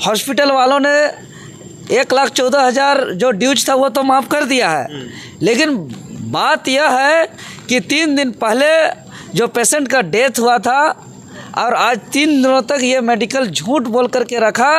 Hospital वालों ने 1,14,000 जो ड्यूज था वो तो माफ़ कर दिया है, लेकिन बात यह है कि 3 दिन पहले जो पेशेंट का डेथ हुआ था और आज 3 दिनों तक ये मेडिकल झूठ बोल करके रखा।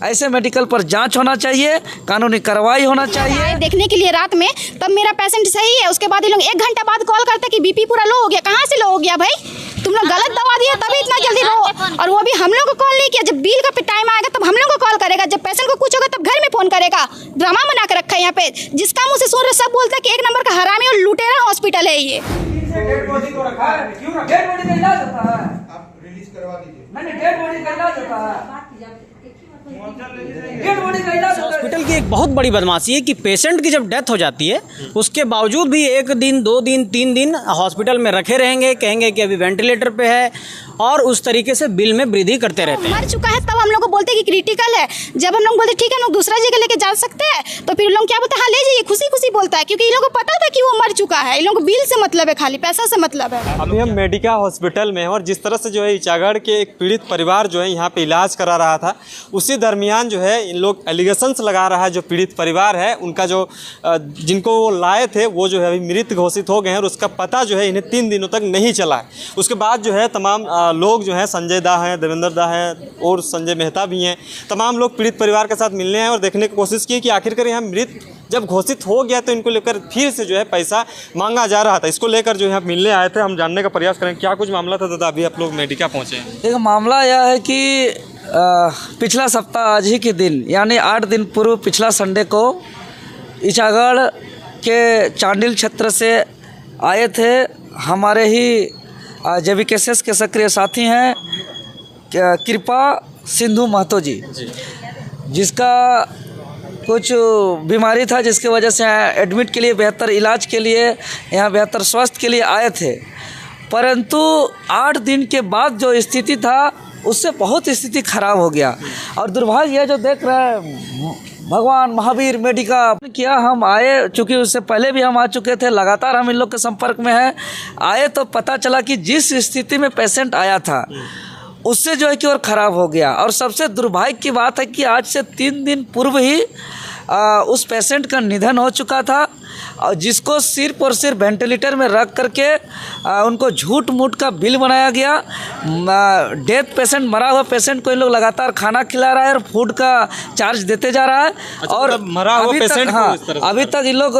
ऐसे मेडिकल पर जांच होना चाहिए, कानूनी कार्रवाई होना चाहिए। देखने के लिए रात में, तब मेरा पेशेंट सही है, उसके बाद ये लोग 1 घंटा बाद कॉल करते कि बीपी पूरा लो हो गया। कहाँ से लो हो गया भाई? तुम लोग गलत दवा दिए तभी इतना जल्दी लो, और वो भी हम लोग को कॉल नहीं किया। जब बिल का टाइम आएगा तब हम लोग को कॉल करेगा, जब पेशेंट को कुछ होगा तब घर में फोन करेगा। ड्रामा बना कर रखा है यहाँ पे, जिसका मुँह से सुन रहे सब बोलता है कि 1 नंबर का हरामी और लुटेरा हॉस्पिटल है ये। डेड बॉडी को रखा है, क्यों डेड बॉडी का इलाज होता है? आप रिलीज करवा दीजिए। नहीं, डेड बॉडी का इलाज होता है, डेड बॉडी का इलाज होता है। हॉस्पिटल की एक बहुत बड़ी बदमाशी है कि पेशेंट की जब डेथ हो जाती है उसके बावजूद भी 1 दिन 2 दिन 3 दिन हॉस्पिटल में रखे रहेंगे, कहेंगे कि अभी वेंटिलेटर पे है, और उस तरीके से बिल में वृद्धि करते रहते हैं। मर चुका है तब हम लोग को बोलते हैं कि क्रिटिकल है। जब हम लोग बोलते ठीक है लोग दूसरा जगह लेके जा सकते हैं, तो फिर लोग क्या बोलते हैं, हाँ ले जाइए, खुशी खुशी बोलता है, क्योंकि इन लोगों को पता था कि वो मर चुका है। इन लोगों को बिल से मतलब है, खाली पैसा से मतलब है। अभी हम मेडिका हॉस्पिटल में हैं और जिस तरह से जो है इचागढ़ के एक पीड़ित परिवार जो है यहाँ पे इलाज करा रहा था, उसी दरमियान जो है इन लोग एलिगेशंस लगा रहा है। जो पीड़ित परिवार है उनका जो जिनको वो लाए थे वो जो है अभी मृत घोषित हो गए हैं, और उसका पता जो है इन्हें 3 दिनों तक नहीं चला है। उसके बाद जो है तमाम लोग जो है, संजय दा हैं, देवेंद्र दा हैं और संजय मेहता भी हैं, तमाम लोग पीड़ित परिवार के साथ मिलने आए और देखने की कोशिश की कि आखिरकार यहाँ मृत जब घोषित हो गया तो इनको लेकर फिर से जो है पैसा मांगा जा रहा था। इसको लेकर जो है मिलने आए थे, हम जानने का प्रयास करें क्या कुछ मामला था। दादा अभी आप लोग मेडिका पहुँचे हैं। देखो मामला यह है कि पिछला सप्ताह आज ही के दिन यानी 8 दिन पूर्व पिछला संडे को इचागढ़ के चांडिल क्षेत्र से आए थे हमारे ही JVKSS के सक्रिय साथी हैं कृपा सिंधु महतो जी, जिसका कुछ बीमारी था जिसकी वजह से एडमिट के लिए, बेहतर इलाज के लिए, यहाँ बेहतर स्वास्थ्य के लिए आए थे। परंतु 8 दिन के बाद जो स्थिति था उससे बहुत स्थिति खराब हो गया। और दुर्भाग्य यह जो देख रहे हैं, भगवान महावीर मेडिका किया, हम आए, चूँकि उससे पहले भी हम आ चुके थे, लगातार हम इन लोग के संपर्क में हैं। आए तो पता चला कि जिस स्थिति में पेशेंट आया था उससे जो है कि और ख़राब हो गया। और सबसे दुर्भाग्य की बात है कि आज से 3 दिन पूर्व ही उस पेशेंट का निधन हो चुका था, और जिसको सिर्फ और सिर्फ वेंटिलेटर में रख करके उनको झूठ मूठ का बिल बनाया गया। डेथ पेशेंट, मरा हुआ पेशेंट को इन लोग लगातार खाना खिला रहा है और फूड का चार्ज देते जा रहा है। अच्छा, और मरा हुआ पेशेंट हाँ, अभी तक इन लोग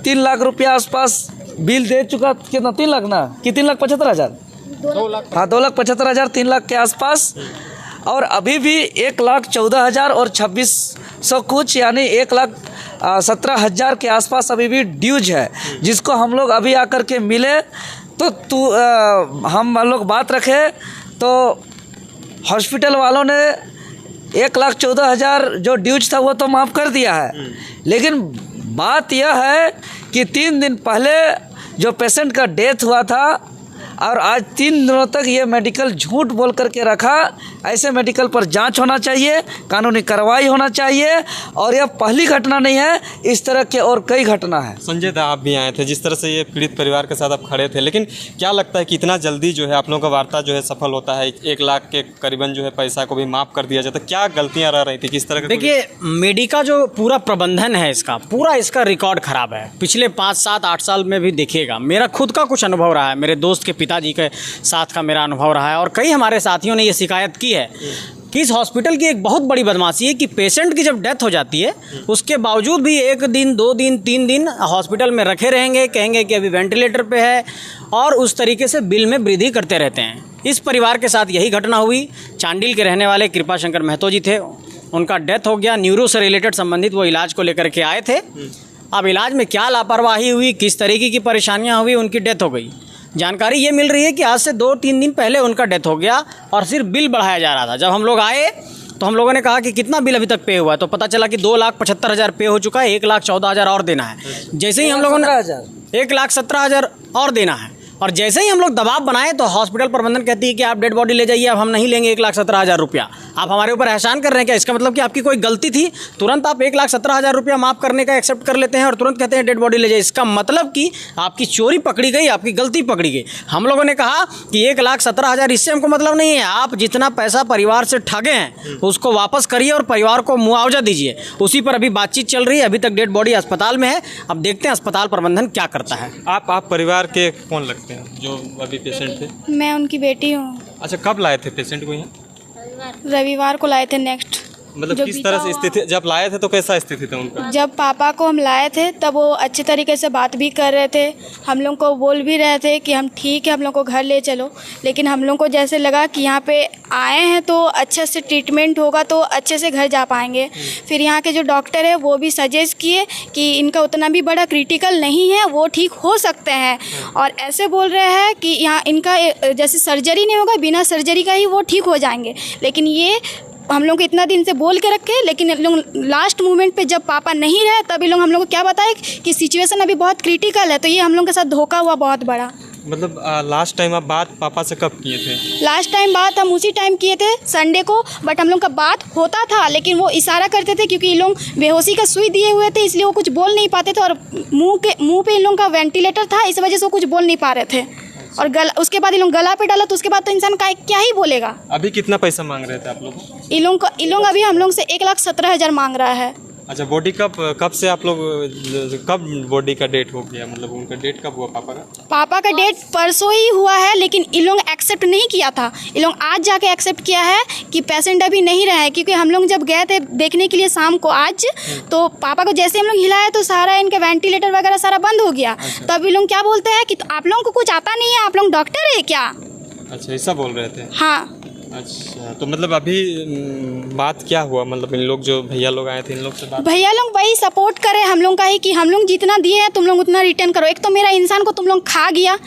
3 लाख रुपया आसपास बिल दे चुका। कितना? 3 लाख ना कि 3,75,000? 2 लाख। हाँ, 2,75,000, 3 लाख के आसपास। और अभी भी 1,14,000 और 2,600 कुछ, यानी 1,17,000 के आसपास अभी भी ड्यूज है, जिसको हम लोग अभी आकर के मिले तो हम लोग बात रखे तो हॉस्पिटल वालों ने 1,14,000 जो ड्यूज था वो तो माफ़ कर दिया है, लेकिन बात यह है कि 3 दिन पहले जो पेशेंट का डेथ हुआ था और आज 3 दिनों तक ये मेडिकल झूठ बोल करके रखा। ऐसे मेडिकल पर जांच होना चाहिए, कानूनी कार्रवाई होना चाहिए। और यह पहली घटना नहीं है, इस तरह के और कई घटना है। संजय दा आप भी आए थे, जिस तरह से ये पीड़ित परिवार के साथ आप खड़े थे, लेकिन क्या लगता है कि इतना जल्दी जो है आप लोगों का वार्ता जो है सफल होता है? 1 लाख के करीबन जो है पैसा को भी माफ़ कर दिया जाता है, क्या गलतियाँ रह रही थी, किस तरह? देखिए, मेडिका जो पूरा प्रबंधन है इसका रिकॉर्ड ख़राब है। पिछले 5, 7, 8 साल में भी देखिएगा, मेरा खुद का कुछ अनुभव रहा है, मेरे दोस्त के पिताजी के साथ का मेरा अनुभव रहा है, और कई हमारे साथियों ने ये शिकायत की है कि इस हॉस्पिटल की एक बहुत बड़ी बदमाशी है कि पेशेंट की जब डेथ हो जाती है उसके बावजूद भी 1 दिन 2 दिन 3 दिन हॉस्पिटल में रखे रहेंगे, कहेंगे कि अभी वेंटिलेटर पे है, और उस तरीके से बिल में वृद्धि करते रहते हैं। इस परिवार के साथ यही घटना हुई। चांडिल के रहने वाले कृपा शंकर महतो जी थे, उनका डेथ हो गया। न्यूरो से रिलेटेड संबंधित वो इलाज को लेकर के आए थे। अब इलाज में क्या लापरवाही हुई, किस तरीके की परेशानियाँ हुई, उनकी डेथ हो गई। जानकारी ये मिल रही है कि आज से 2-3 दिन पहले उनका डेथ हो गया और सिर्फ बिल बढ़ाया जा रहा था। जब हम लोग आए तो हम लोगों ने कहा कि कितना बिल अभी तक पे हुआ है, तो पता चला कि 2,75,000 पे हो चुका है, 1,14,000 और देना है। जैसे ही हम लोगों ने 1,17,000 और देना है, और जैसे ही हम लोग दबाव बनाए तो हॉस्पिटल प्रबंधन कहती है कि आप डेड बॉडी ले जाइए, अब हम नहीं लेंगे 1,17,000 रुपया। आप हमारे ऊपर एहसान कर रहे हैं क्या? इसका मतलब कि आपकी कोई गलती थी, तुरंत आप 1,17,000 रुपया माफ़ करने का एक्सेप्ट कर लेते हैं और तुरंत कहते हैं डेड बॉडी ले जाइए। इसका मतलब कि आपकी चोरी पकड़ी गई, आपकी गलती पकड़ी गई। हम लोगों ने कहा कि 1,17,000 इससे हमको मतलब नहीं है, आप जितना पैसा परिवार से ठगे हैं उसको वापस करिए और परिवार को मुआवजा दीजिए। उसी पर अभी बातचीत चल रही है। अभी तक डेड बॉडी अस्पताल में है, अब देखते हैं अस्पताल प्रबंधन क्या करता है। आप परिवार के कौन लगते हैं जो अभी पेशेंट थे? मैं उनकी बेटी हूँ। अच्छा, कब लाए थे पेशेंट को यहाँ? रविवार को लाए थे नेक्स्ट। मतलब जो किस बीता तरह से हुआ- स्थिति, जब लाए थे तो कैसा स्थिति था उनका? जब पापा को हम लाए थे तब वो अच्छे तरीके से बात भी कर रहे थे, हम लोग को बोल भी रहे थे कि हम ठीक है, हम लोग को घर ले चलो। लेकिन हम लोग को जैसे लगा कि यहाँ पे आए हैं तो अच्छे से ट्रीटमेंट होगा तो अच्छे से घर जा पाएंगे। फिर यहाँ के जो डॉक्टर है वो भी सजेस्ट किए कि इनका उतना भी बड़ा क्रिटिकल नहीं है, वो ठीक हो सकते हैं। और ऐसे बोल रहे हैं कि यहाँ इनका जैसे सर्जरी नहीं होगा, बिना सर्जरी का ही वो ठीक हो जाएंगे। लेकिन ये हम लोग को इतना दिन से बोल के रखे, लेकिन लोग लास्ट मोमेंट पे जब पापा नहीं रहे तब ये लोग हम लोग को क्या बताए कि सिचुएशन अभी बहुत क्रिटिकल है। तो ये हम लोग के साथ धोखा हुआ बहुत बड़ा। मतलब लास्ट टाइम आप बात पापा से कब किए थे? लास्ट टाइम बात हम उसी टाइम किए थे संडे को, बट हम लोग का बात होता था लेकिन वो इशारा करते थे क्योंकि ये लोग बेहोशी का सुई दिए हुए थे, इसलिए वो कुछ बोल नहीं पाते थे। और मुंह पे इन लोगों का वेंटिलेटर था, इस वजह से वो कुछ बोल नहीं पा रहे थे। और उसके बाद ये लोग गला पे डाला तो उसके बाद तो इंसान का क्या ही बोलेगा। अभी कितना पैसा मांग रहे थे आप लोग? ये लोग अभी हम लोग से 1,17,000 मांग रहा है। अच्छा, बॉडी कब से आप लोग, कब बॉडी का डेट हो गया? मतलब उनका डेट कब हुआ पापा का? पापा का डेट परसों ही हुआ है, लेकिन इन लोग एक्सेप्ट नहीं किया था। इन लोग आज जाके एक्सेप्ट किया है कि पेशेंट अभी नहीं रहा है। क्योंकि हम लोग जब गए थे देखने के लिए शाम को आज, तो पापा को जैसे हम लोग हिलाए तो सारा इनका वेंटिलेटर वगैरह सारा बंद हो गया। तब ये लोग क्या बोलते हैं कि तो आप लोगों को कुछ आता नहीं है, आप लोग डॉक्टर है क्या? अच्छा, ऐसा बोल रहे थे? हाँ। अच्छा, तो मतलब अभी बात क्या हुआ? मतलब इन लोग जो भैया लोग आए थे, इन लोग से बात? भैया लोग वही सपोर्ट करे हम लोग का ही कि हम लोग जितना दिए हैं तुम लोग उतना रिटर्न करो। एक तो मेरा इंसान को तुम लोग खा गया।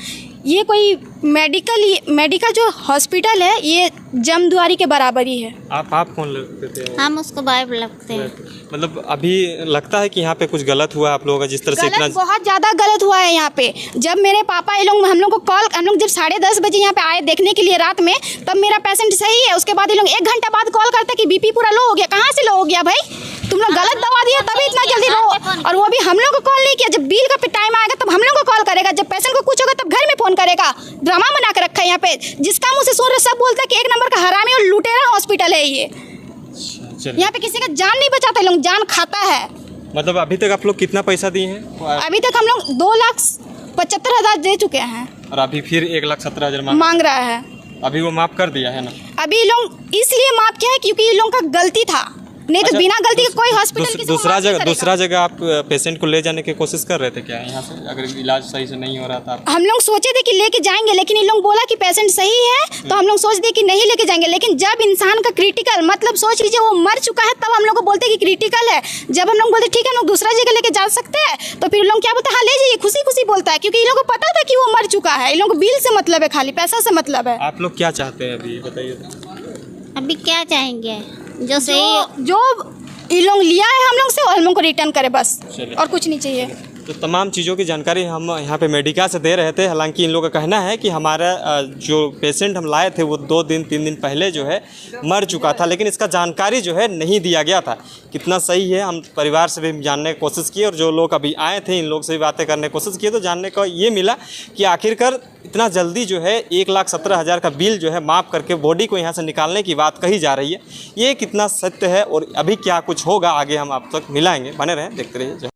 ये कोई मेडिकल जो हॉस्पिटल है ये जमदुआरी के बराबर ही है। आप कौन लगते थे? हम उसको वाइफ लगते हैं। मतलब अभी लगता है कि यहाँ पे कुछ गलत हुआ आप लोगों का, जिस तरह से इतना बहुत ज़्यादा गलत हुआ है यहाँ पे। जब मेरे पापा ये लोग हम लोग जब 10:30 बजे यहाँ पे आए देखने के लिए रात में, तब मेरा पेशेंट सही है। उसके बाद ये लोग 1 घंटा बाद कॉल करते कि बीपी पूरा लो हो गया। कहाँ से लो हो गया भाई? तुम लोग गलत दवा दिए तभी इतना जल्दी लो। और वो भी हम लोग को कॉल नहीं किया। जब बिल का टाइम आएगा तब हम लोग को कॉल करेगा, जब पेशेंट को कुछ होगा तब घर में फ़ोन करेगा। ड्रामा बना के रखा है यहाँ पे। जिसका मुँह से सुन रहे सब बोलता है कि 1 नंबर का हरामी और लुटेरा हॉस्पिटल है ये। यहाँ पे किसी का जान नहीं बचाता, लोग जान खाता है। मतलब अभी तक आप लोग कितना पैसा दिए हैं? अभी तक हम लोग 2,75,000 दे चुके हैं। और अभी फिर 1,17,000 मांग रहा है। अभी वो माफ कर दिया है ना? अभी लोग इसलिए माफ किया है क्योंकि ये लोगों का गलती था, नहीं तो बिना गलती के कोई हॉस्पिटल दूसरा जगह आप पेशेंट को ले जाने की कोशिश कर रहे थे क्या यहाँ से? अगर इलाज सही से नहीं हो रहा था? हम लोग सोचे थे कि लेके जाएंगे, लेकिन इन लोग बोला कि पेशेंट सही है तो हम लोग सोच दिए कि नहीं लेके जाएंगे। लेकिन जब इंसान का क्रिटिकल, मतलब सोच लीजिए वो मर चुका है, तब हम लोग को बोलते कि क्रिटिकल है। जब हम लोग बोलते ठीक है हम लोग दूसरा जगह लेके जा सकते हैं, तो फिर लोग क्या बोलते हैं, हाँ ले जाइए, खुशी खुशी बोलता है। क्योंकि इन लोगों को पता था कि वो मर चुका है। इन लोगों को बिल से मतलब है, खाली पैसा से मतलब है। आप लोग क्या चाहते हैं अभी बताइए? अभी क्या चाहेंगे? जो सही जो इन लोग लिया है हम लोग से और हम लोग को रिटर्न करे बस, चलिए। और कुछ नहीं चाहिए। तो तमाम चीज़ों की जानकारी हम यहाँ पे मेडिका से दे रहे थे। हालांकि इन लोगों का कहना है कि हमारा जो पेशेंट हम लाए थे वो 2 दिन 3 दिन पहले जो है मर चुका था, लेकिन इसका जानकारी जो है नहीं दिया गया था। कितना सही है, हम परिवार से भी जानने की कोशिश किए और जो लोग अभी आए थे इन लोग से भी बातें करने की कोशिश किए, तो जानने को ये मिला कि आखिरकार इतना जल्दी जो है 1,17,000 का बिल जो है माफ़ करके बॉडी को यहाँ से निकालने की बात कही जा रही है। ये कितना सत्य है और अभी क्या कुछ होगा आगे हम आप तक मिलाएंगे। बने रहें, देखते रहिए।